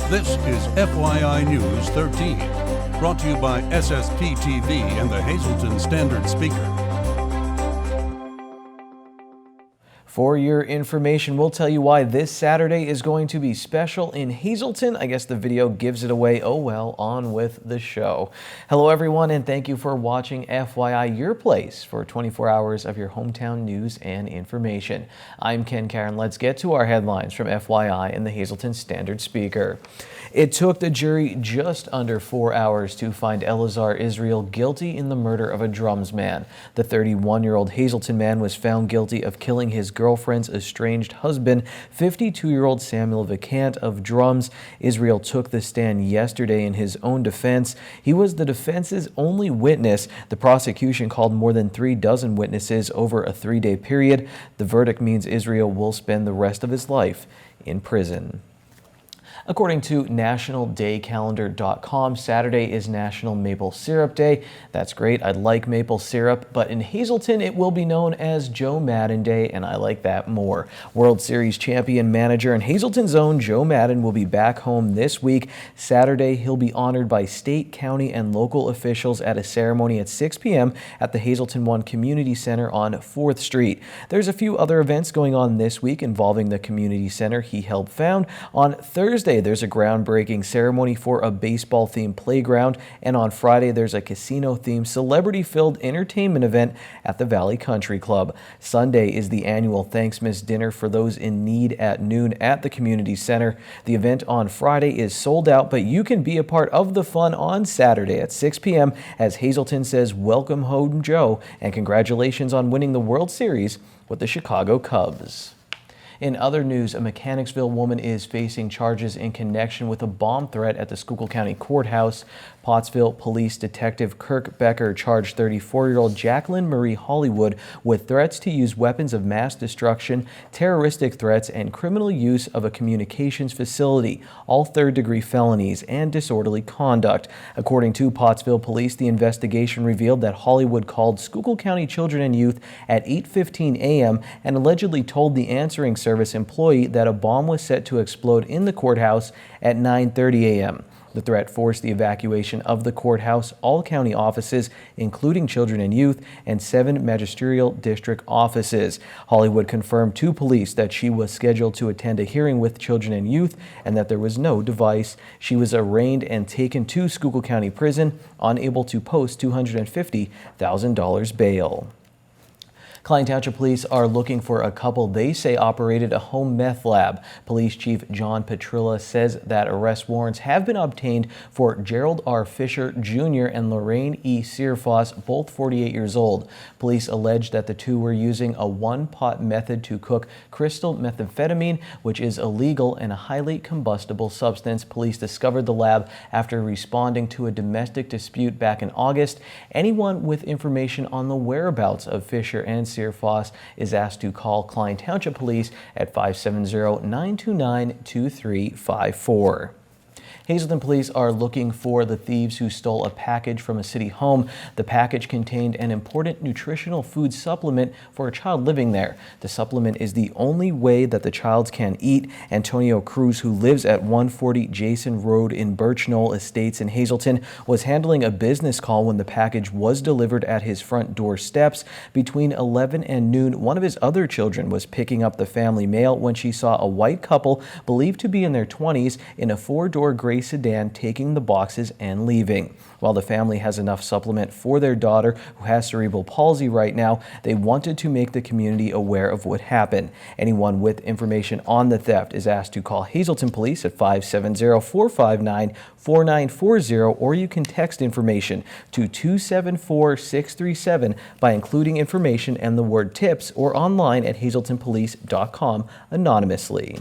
This is FYI News 13, brought to you by SSPTV and the Hazleton Standard Speaker. For your information, we'll tell you why this Saturday is going to be special in Hazelton. I guess the video gives it away. Oh well, on with the show. Hello everyone, and thank you for watching FYI, your place for 24 hours of your hometown news and information. I'm Ken Karen. Let's get to our headlines from FYI and the Hazelton Standard Speaker. It took the jury just under 4 hours to find Elazar Israel guilty in the murder of a drums man. The 31-year-old Hazelton man was found guilty of killing his girlfriend's estranged husband, 52-year-old Samuel Vacant of Drums. Israel took the stand yesterday in his own defense. He was the defense's only witness. The prosecution called more than 36 witnesses over a 3-day period. The verdict means Israel will spend the rest of his life in prison. According to nationaldaycalendar.com, Saturday is National Maple Syrup Day. That's great. I like maple syrup, but in Hazelton, it will be known as Joe Maddon Day, and I like that more. World Series champion manager and Hazelton's own Joe Maddon will be back home this week. Saturday, he'll be honored by state, county, and local officials at a ceremony at 6 p.m. at the Hazelton One Community Center on 4th Street. There's a few other events going on this week involving the community center he helped found. On Thursday, there's a groundbreaking ceremony for a baseball-themed playground, and on Friday there's a casino-themed celebrity-filled entertainment event at the Valley Country Club. Sunday is the annual Thanksmas dinner for those in need at noon at the community center. The event on Friday is sold out, but you can be a part of the fun on Saturday at 6 p.m. as Hazelton says welcome home Joe, and congratulations on winning the World Series with the Chicago Cubs. In other news, a Mechanicsville woman is facing charges in connection with a bomb threat at the Schuylkill County Courthouse. Pottsville Police Detective Kirk Becker charged 34-year-old Jacqueline Marie Hollywood with threats to use weapons of mass destruction, terroristic threats, and criminal use of a communications facility, all third-degree felonies, and disorderly conduct. According to Pottsville Police, the investigation revealed that Hollywood called Schuylkill County Children and Youth at 8:15 a.m. and allegedly told the answering service employee that a bomb was set to explode in the courthouse at 9:30 a.m. The threat forced the evacuation of the courthouse, all county offices, including children and youth, and 7 magisterial district offices. Hollywood confirmed to police that she was scheduled to attend a hearing with children and youth and that there was no device. She was arraigned and taken to Schuylkill County Prison, unable to post $250,000 bail. Klein Township Police are looking for a couple they say operated a home meth lab. Police Chief John Petrilla says that arrest warrants have been obtained for Gerald R. Fisher Jr. and Lorraine E. Searfoss, both 48 years old. Police allege that the two were using a one-pot method to cook crystal methamphetamine, which is illegal and a highly combustible substance. Police discovered the lab after responding to a domestic dispute back in August. Anyone with information on the whereabouts of Fisher and Searfoss is asked to call Klein Township Police at 570-929-2354. Hazelton police are looking for the thieves who stole a package from a city home. The package contained an important nutritional food supplement for a child living there. The supplement is the only way that the child can eat. Antonio Cruz, who lives at 140 Jason Road in Birch Knoll Estates in Hazelton, was handling a business call when the package was delivered at his front door steps. Between 11 and noon, one of his other children was picking up the family mail when she saw a white couple believed to be in their 20s in a 4-door gray sedan taking the boxes and leaving. While the family has enough supplement for their daughter, who has cerebral palsy right now, they wanted to make the community aware of what happened. Anyone with information on the theft is asked to call Hazelton Police at 570-459-4940, or you can text information to 274-637 by including information and the word tips, or online at hazeltonpolice.com anonymously.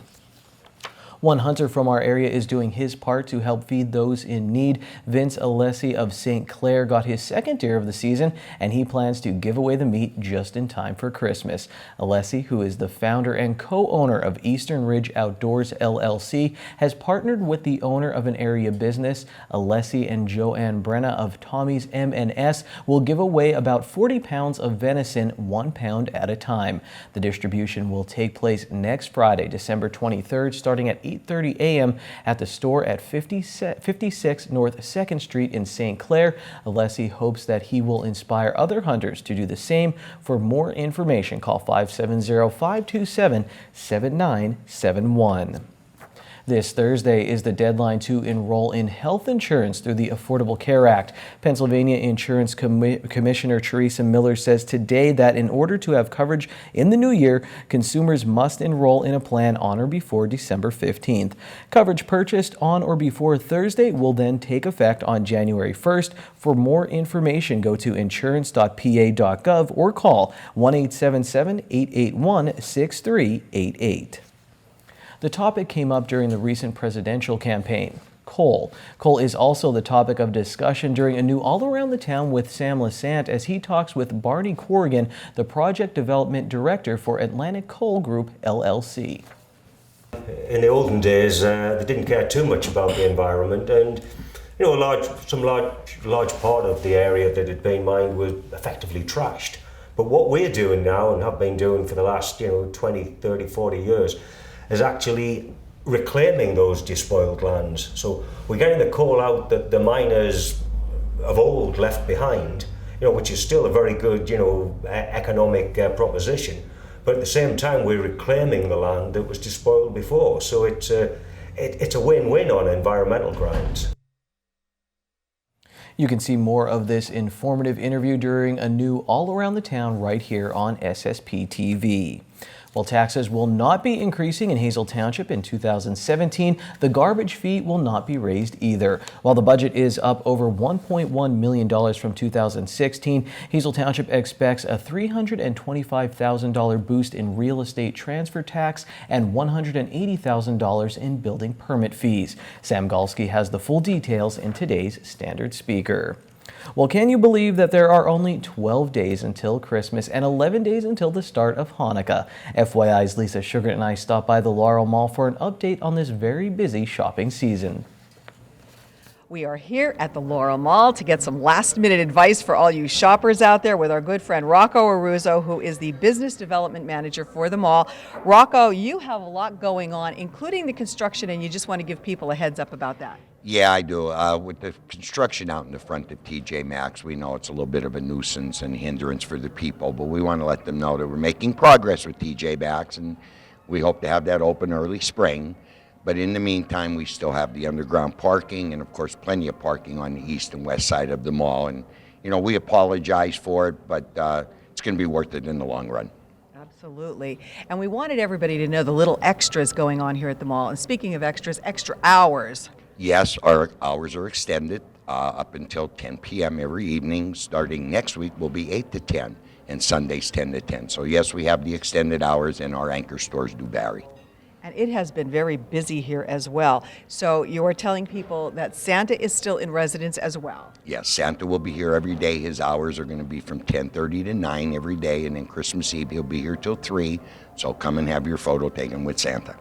One hunter from our area is doing his part to help feed those in need. Vince Alessi of St. Clair got his second deer of the season, and he plans to give away the meat just in time for Christmas. Alessi, who is the founder and co-owner of Eastern Ridge Outdoors LLC, has partnered with the owner of an area business. Alessi and Joanne Brenna of Tommy's M&S will give away about 40 pounds of venison, 1 pound at a time. The distribution will take place next Friday, December 23rd, starting at 8:30 a.m. at the store at 56 North 2nd Street in St. Clair. Alessi hopes that he will inspire other hunters to do the same. For more information, call 570-527-7971. This Thursday is the deadline to enroll in health insurance through the Affordable Care Act. Pennsylvania Insurance Commissioner Teresa Miller says today that in order to have coverage in the new year, consumers must enroll in a plan on or before December 15th. Coverage purchased on or before Thursday will then take effect on January 1st. For more information, go to insurance.pa.gov or call 1-877-881-6388. The topic came up during the recent presidential campaign. Coal. Coal is also the topic of discussion during a new All Around the Town with Sam Lassant as he talks with Barney Corrigan, the Project Development Director for Atlantic Coal Group, LLC. In the olden days, they didn't care too much about the environment, and a large part of the area that had been mined was effectively trashed. But what we're doing now, and have been doing for the last 20, 30, 40 years, is actually reclaiming those despoiled lands. So we're getting the coal out that the miners of old left behind, which is still a very good, economic proposition. But at the same time, we're reclaiming the land that was despoiled before. So it's a win-win on environmental grounds. You can see more of this informative interview during a new All Around the Town right here on SSPTV. While taxes will not be increasing in Hazel Township in 2017, the garbage fee will not be raised either. While the budget is up over $1.1 million from 2016, Hazel Township expects a $325,000 boost in real estate transfer tax and $180,000 in building permit fees. Sam Galsky has the full details in today's Standard Speaker. Well, can you believe that there are only 12 days until Christmas and 11 days until the start of Hanukkah? FYI's Lisa Sugar and I stopped by the Laurel Mall for an update on this very busy shopping season. We are here at the Laurel Mall to get some last-minute advice for all you shoppers out there with our good friend Rocco Aruzzo, who is the Business Development Manager for the mall. Rocco, you have a lot going on, including the construction, and you just want to give people a heads up about that. Yeah, I do. With the construction out in the front of TJ Maxx, we know it's a little bit of a nuisance and hindrance for the people, but we want to let them know that we're making progress with TJ Maxx, and we hope to have that open early spring. But in the meantime, we still have the underground parking and, of course, plenty of parking on the east and west side of the mall. And, we apologize for it, but it's going to be worth it in the long run. Absolutely. And we wanted everybody to know the little extras going on here at the mall. And speaking of extras, extra hours. Yes, our hours are extended up until 10 p.m. every evening. Starting next week will be 8 to 10, and Sundays 10 to 10. So yes, we have the extended hours, and our anchor stores do vary. And it has been very busy here as well. So you are telling people that Santa is still in residence as well? Yes, Santa will be here every day. His hours are going to be from 10:30 to 9 every day, and then Christmas Eve he'll be here till 3. So come and have your photo taken with Santa.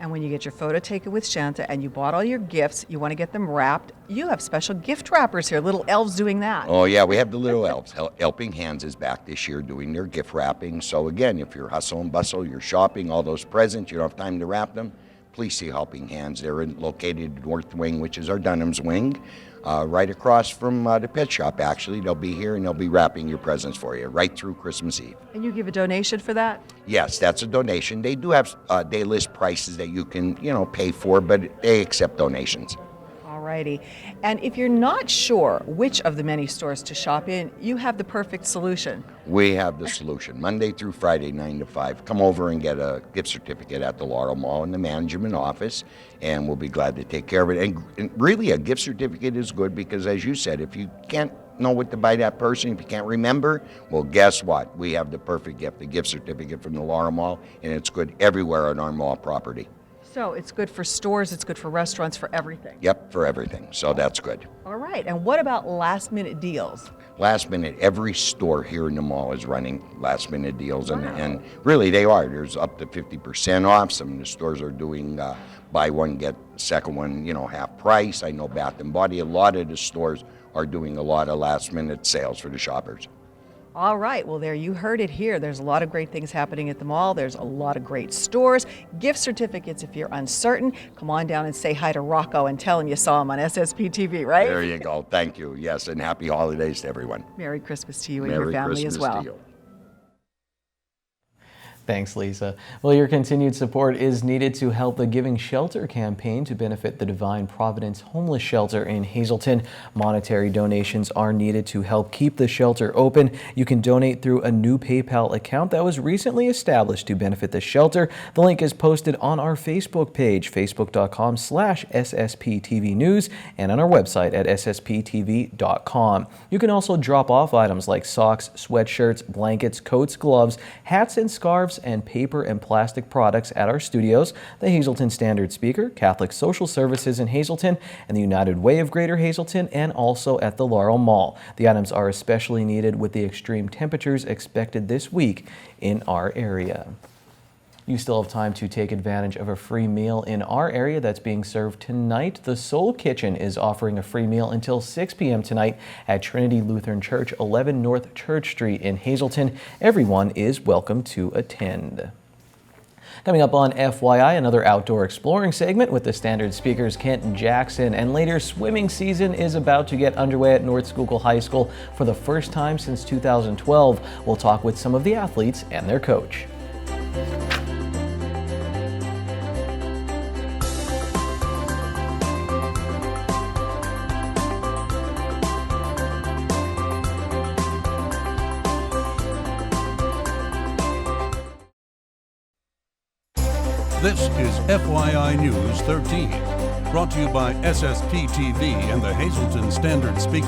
And when you get your photo taken with Santa and you bought all your gifts, you want to get them wrapped, you have special gift wrappers here, little elves doing that. Oh yeah, we have the little elves. Helping Hands is back this year doing their gift wrapping. So again, if you're hustle and bustle, you're shopping, all those presents, you don't have time to wrap them, please see Helping Hands. They're located in North Wing, which is our Dunham's Wing, right across from the pet shop actually. They'll be here and they'll be wrapping your presents for you right through Christmas Eve. And you give a donation for that? Yes, that's a donation. They do have day list prices that you can, pay for, but they accept donations. Alrighty. And if you're not sure which of the many stores to shop in, you have the perfect solution. We have the solution. Monday through Friday, 9 to 5. Come over and get a gift certificate at the Laurel Mall in the management office, and we'll be glad to take care of it. And really, a gift certificate is good because, as you said, if you can't know what to buy that person, if you can't remember, well, guess what? We have the perfect gift, the gift certificate from the Laurel Mall, and it's good everywhere on our mall property. So it's good for stores, it's good for restaurants, for everything. Yep, for everything. So that's good. All right. And what about last minute deals? Last minute, every store here in the mall is running last minute deals, and really they are. There's up to 50% off. Some of the stores are doing buy one, get second one, half price. I know Bath & Body, a lot of the stores are doing a lot of last minute sales for the shoppers. All right, well, there you heard it here. There's a lot of great things happening at the mall. There's a lot of great stores, gift certificates if you're uncertain. Come on down and say hi to Rocco and tell him you saw him on SSPTV, right? There you go. Thank you. Yes, and happy holidays to everyone. Merry Christmas to you and Merry your family Christmas as well. to you. Thanks, Lisa. Well, your continued support is needed to help the Giving Shelter campaign to benefit the Divine Providence Homeless Shelter in Hazelton. Monetary donations are needed to help keep the shelter open. You can donate through a new PayPal account that was recently established to benefit the shelter. The link is posted on our Facebook page, facebook.com/SSPTV News, and on our website at ssptv.com. You can also drop off items like socks, sweatshirts, blankets, coats, gloves, hats, and scarves, and paper and plastic products at our studios, the Hazelton Standard Speaker, Catholic Social Services in Hazelton, and the United Way of Greater Hazelton, and also at the Laurel Mall. The items are especially needed with the extreme temperatures expected this week in our area. You still have time to take advantage of a free meal in our area that's being served tonight. The Soul Kitchen is offering a free meal until 6 p.m. tonight at Trinity Lutheran Church, 11 North Church Street in Hazelton. Everyone is welcome to attend. Coming up on FYI, another outdoor exploring segment with the Standard Speaker's Kent Jackson. And later, swimming season is about to get underway at North Schuylkill High School for the first time since 2012. We'll talk with some of the athletes and their coach. This is FYI News 13, brought to you by SSPTV and the Hazelton Standard Speaker.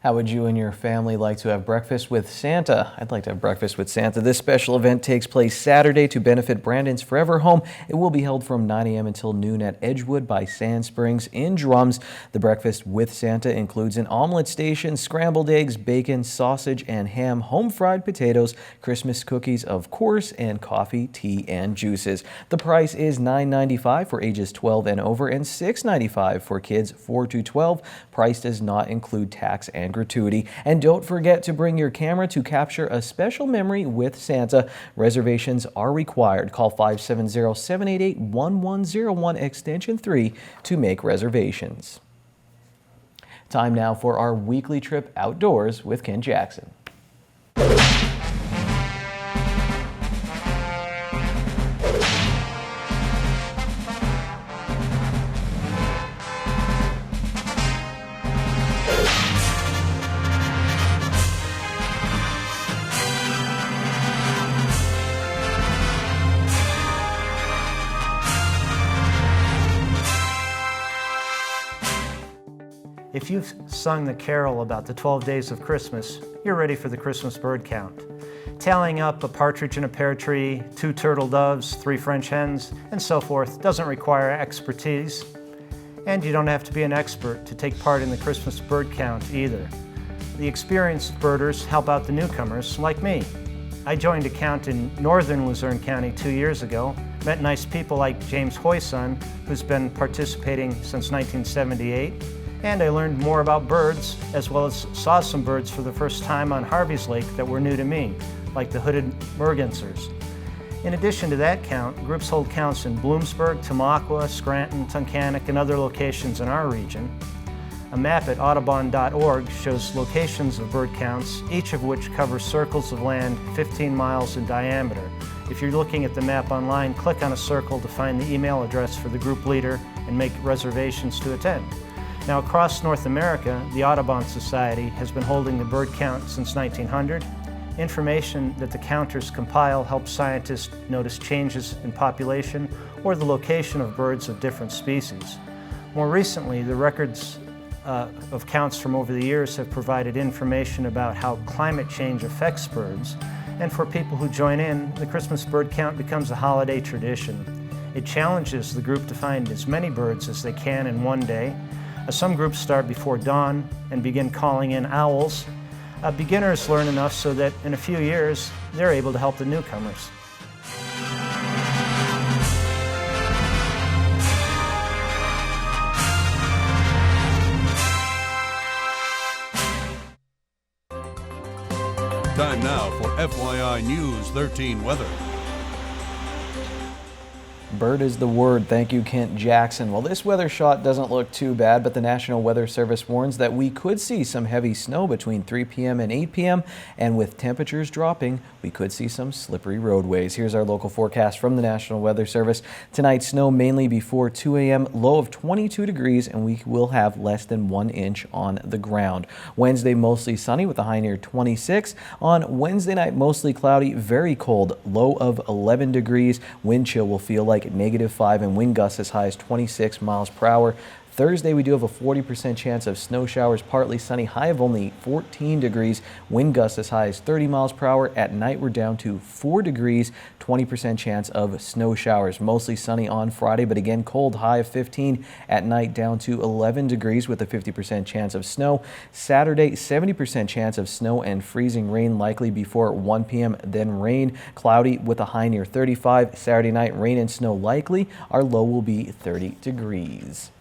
How would you and your family like to have breakfast with Santa? I'd like to have breakfast with Santa. This special event takes place Saturday to benefit Brandon's Forever Home. It will be held from 9 a.m. until noon at Edgewood by Sand Springs in Drums. The breakfast with Santa includes an omelet station, scrambled eggs, bacon, sausage, and ham, home-fried potatoes, Christmas cookies, of course, and coffee, tea, and juices. The price is $9.95 for ages 12 and over and $6.95 for kids 4 to 12. Price does not include tax and gratuity. And don't forget to bring your camera to capture a special memory with Santa. Reservations are required. Call 570-788-1101 extension 3 to make reservations. Time now for our weekly trip outdoors with Ken Jackson. If you've sung the carol about the 12 days of Christmas, you're ready for the Christmas bird count. Tallying up a partridge in a pear tree, 2 turtle doves, 3 French hens, and so forth doesn't require expertise. And you don't have to be an expert to take part in the Christmas bird count either. The experienced birders help out the newcomers, like me. I joined a count in northern Luzerne County 2 years ago, met nice people like James Hoyson, who's been participating since 1978, and I learned more about birds, as well as saw some birds for the first time on Harvey's Lake that were new to me, like the hooded mergansers. In addition to that count, groups hold counts in Bloomsburg, Tamaqua, Scranton, Tunkhannock, and other locations in our region. A map at audubon.org shows locations of bird counts, each of which covers circles of land 15 miles in diameter. If you're looking at the map online, click on a circle to find the email address for the group leader and make reservations to attend. Now, across North America, the Audubon Society has been holding the bird count since 1900. Information that the counters compile helps scientists notice changes in population or the location of birds of different species. More recently, the records of counts from over the years have provided information about how climate change affects birds. And for people who join in, the Christmas bird count becomes a holiday tradition. It challenges the group to find as many birds as they can in one day. Some groups start before dawn and begin calling in owls. Beginners learn enough so that in a few years, they're able to help the newcomers. Time now for FYI News 13 weather. Bird is the word. Thank you, Kent Jackson. Well, this weather shot doesn't look too bad, but the National Weather Service warns that we could see some heavy snow between 3 p.m. and 8 p.m. And with temperatures dropping, we could see some slippery roadways. Here's our local forecast from the National Weather Service. Tonight, snow mainly before 2 a.m., low of 22 degrees, and we will have less than 1 inch on the ground. Wednesday, mostly sunny with a high near 26. On Wednesday night, mostly cloudy, very cold, low of 11 degrees. Wind chill will feel like -5 and wind gusts as high as 26 miles per hour. Thursday, we do have a 40% chance of snow showers, partly sunny, high of only 14 degrees. Wind gusts as high as 30 miles per hour. At night, we're down to 4 degrees, 20% chance of snow showers. Mostly sunny on Friday, but again, cold, high of 15. At night, down to 11 degrees with a 50% chance of snow. Saturday, 70% chance of snow and freezing rain likely before 1 p.m., then rain. Cloudy with a high near 35. Saturday night, rain and snow likely. Our low will be 30 degrees.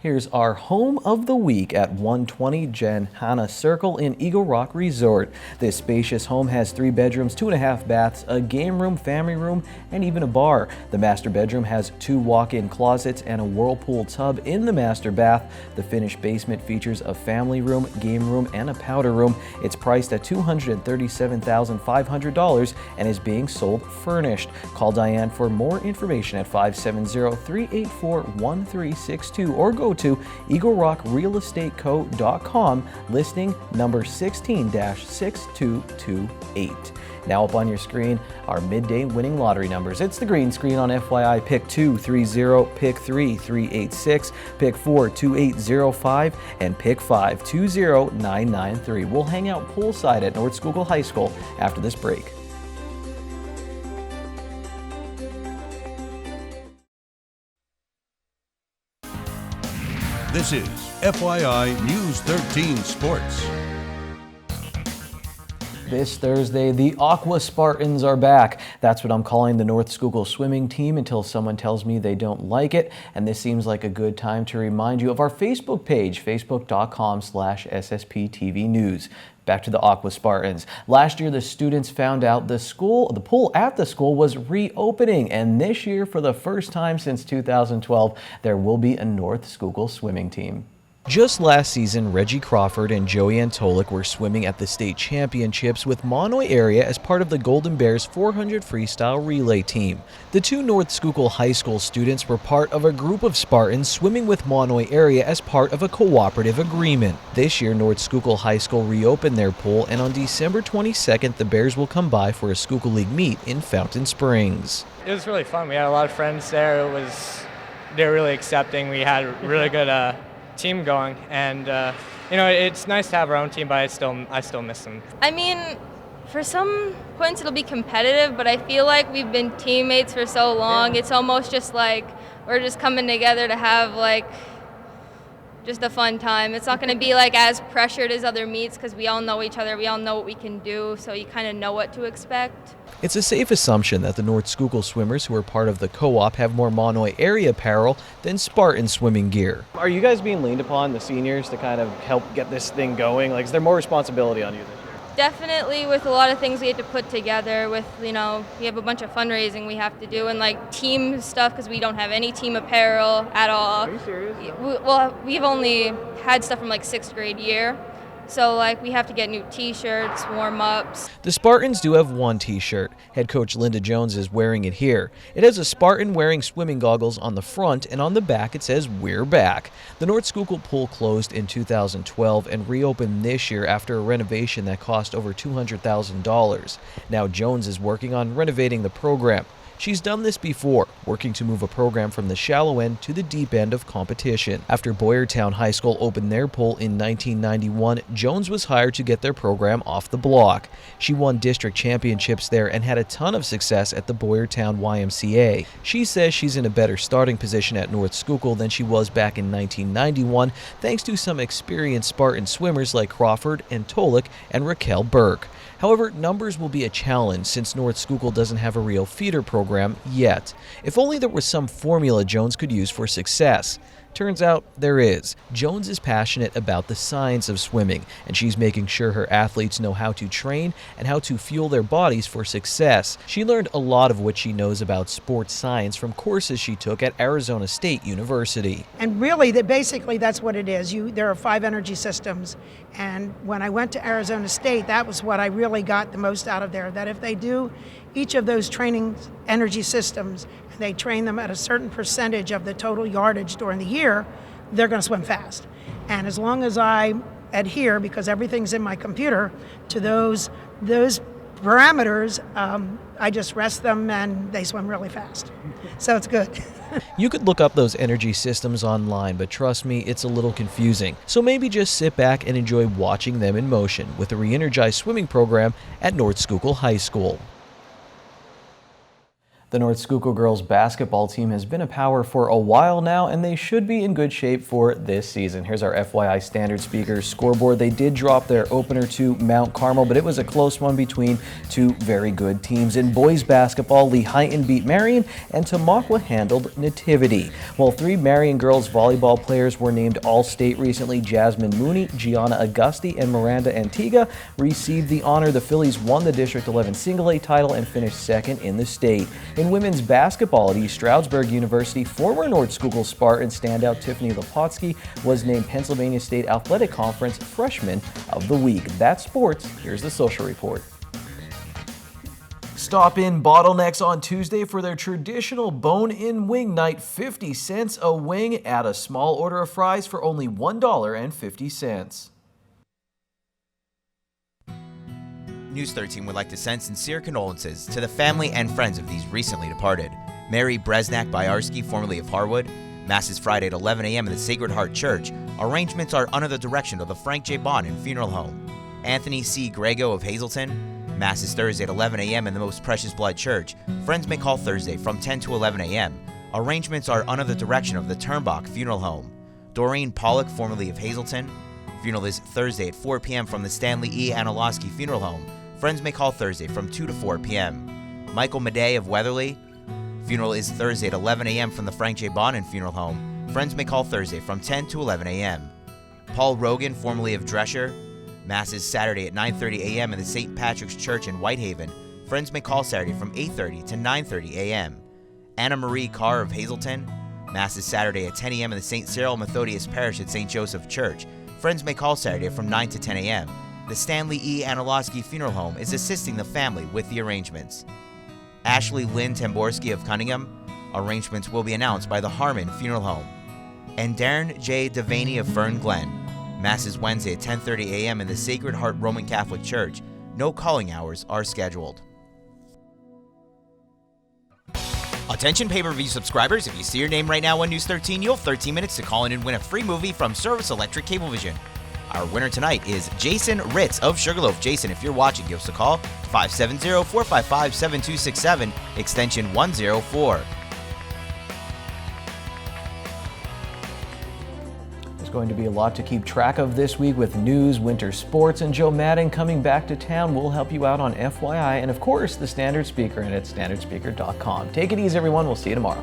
Here's our home of the week at 120 Janhana Circle in Eagle Rock Resort. This spacious home has 3 bedrooms, 2.5 baths, a game room, family room, and even a bar. The master bedroom has 2 walk-in closets and a whirlpool tub in the master bath. The finished basement features a family room, game room, and a powder room. It's priced at $237,500 and is being sold furnished. Call Diane for more information at 570-384-1362 or go to EagleRockRealEstateCo.com, listing number 16-6228. Now up on your screen, our midday winning lottery numbers. It's the green screen on FYI. Pick 2, 30, pick 3, 386, pick 4, 2805, and pick 5, 20993. We'll hang out poolside at North Schuylkill High School after this break. This is FYI News 13 Sports. This Thursday, the Aqua Spartans are back. That's what I'm calling the North Schuylkill swimming team until someone tells me they don't like it. And this seems like a good time to remind you of our Facebook page, facebook.com/SSPTV News. Back to the Aqua Spartans. Last year, the students found out the pool at the school was reopening. And this year, for the first time since 2012, there will be a North Schuylkill swimming team. Just last season, Reggie Crawford and Joey Antolik were swimming at the state championships with Monoy area as part of the Golden Bears 400 freestyle relay team. The 2 North Schuylkill High School students were part of a group of Spartans swimming with Monoy area as part of a cooperative agreement. This year, North Schuylkill High School reopened their pool, and on December 22nd, the Bears will come by for a Schuylkill League meet in Fountain Springs. It was really fun. We had a lot of friends there. They were really accepting. We had a really good team going, and it's nice to have our own team, but I still miss them. I mean, for some points it'll be competitive, but I feel like we've been teammates for so long. It's almost just like we're just coming together to have like just a fun time. It's not going to be like as pressured as other meets because we all know each other, we all know what we can do, so you kind of know what to expect. It's a safe assumption that the North Schuylkill swimmers who are part of the co-op have more Monoy area apparel than Spartan swimming gear. Are you guys being leaned upon, the seniors, to kind of help get this thing going? Like, is there more responsibility on you this year? Definitely, with a lot of things we had to put together with, we have a bunch of fundraising we have to do and like team stuff because we don't have any team apparel at all. Are you serious? We've only had stuff from like 6th grade year. So like we have to get new t-shirts, warm-ups. The Spartans do have one t-shirt. Head coach Linda Jones is wearing it here. It has a Spartan wearing swimming goggles on the front, and on the back it says "We're back." The North Schuylkill pool closed in 2012 and reopened this year after a renovation that cost over $200,000. Now Jones is working on renovating the program. She's done this before, working to move a program from the shallow end to the deep end of competition. After Boyertown High School opened their pool in 1991, Jones was hired to get their program off the block. She won district championships there and had a ton of success at the Boyertown YMCA. She says she's in a better starting position at North Schuylkill than she was back in 1991, thanks to some experienced Spartan swimmers like Crawford and Tolik and Raquel Burke. However, numbers will be a challenge since North Schuylkill doesn't have a real feeder program yet. If only there was some formula Jones could use for success. Turns out there is. Jones is passionate about the science of swimming, and she's making sure her athletes know how to train and how to fuel their bodies for success. She learned a lot of what she knows about sports science from courses she took at Arizona State University. And really, basically that's what it is. There are 5 energy systems, and when I went to Arizona State, that was what I really got the most out of there, that if they do each of those training energy systems, and they train them at a certain percentage of the total yardage during the year, they're going to swim fast. And as long as I adhere, because everything's in my computer, to those parameters, I just rest them and they swim really fast. So it's good. You could look up those energy systems online, but trust me, it's a little confusing. So maybe just sit back and enjoy watching them in motion with the re-energized swimming program at North Schuylkill High School. The North Schuylkill girls basketball team has been a power for a while now, and they should be in good shape for this season. Here's our FYI Standard Speakers scoreboard. They did drop their opener to Mount Carmel, but it was a close one between 2 very good teams. In boys basketball, Lehighton beat Marion, and Tamaqua handled Nativity. While 3 Marion girls volleyball players were named All-State recently, Jasmine Mooney, Gianna Augusti, and Miranda Antigua received the honor. The Phillies won the District 11 Single-A title and finished 2nd in the state. In women's basketball at East Stroudsburg University, former North Schuylkill Spartan standout Tiffany Lepotsky was named Pennsylvania State Athletic Conference Freshman of the Week. That's sports. Here's the social report. Stop in Bottlenecks on Tuesday for their traditional bone-in wing night. 50 cents a wing. Add a small order of fries for only $1.50. News 13 would like to send sincere condolences to the family and friends of these recently departed. Mary Bresnak Byarski, formerly of Harwood. Mass is Friday at 11 a.m. in the Sacred Heart Church. Arrangements are under the direction of the Frank J. Bonin Funeral Home. Anthony C. Grego of Hazelton. Mass is Thursday at 11 a.m. in the Most Precious Blood Church. Friends may call Thursday from 10 to 11 a.m. Arrangements are under the direction of the Turnbach Funeral Home. Doreen Pollock, formerly of Hazelton. Funeral is Thursday at 4 p.m. from the Stanley E. Anilowski Funeral Home. Friends may call Thursday from 2 to 4 p.m. Michael Madej of Weatherly. Funeral is Thursday at 11 a.m. from the Frank J. Bonin Funeral Home. Friends may call Thursday from 10 to 11 a.m. Paul Rogan, formerly of Drescher. Mass is Saturday at 9:30 a.m. in the St. Patrick's Church in Whitehaven. Friends may call Saturday from 8:30 to 9:30 a.m. Anna Marie Carr of Hazelton. Mass is Saturday at 10 a.m. in the St. Cyril Methodius Parish at St. Joseph Church. Friends may call Saturday from 9 to 10 a.m. The Stanley E. Anilowski Funeral Home is assisting the family with the arrangements. Ashley Lynn Tamborski of Cunningham. Arrangements will be announced by the Harmon Funeral Home. And Darren J. Devaney of Fern Glen. Mass is Wednesday at 10:30 a.m. in the Sacred Heart Roman Catholic Church. No calling hours are scheduled. Attention pay-per-view subscribers, if you see your name right now on News 13, you'll have 13 minutes to call in and win a free movie from Service Electric Cablevision. Our winner tonight is Jason Ritz of Sugarloaf. Jason, if you're watching, give us a call, 570-455-7267, extension 104. There's going to be a lot to keep track of this week with news, winter sports, and Joe Madden coming back to town. We'll help you out on FYI and, of course, the Standard Speaker and at standardspeaker.com. Take it easy, everyone. We'll see you tomorrow.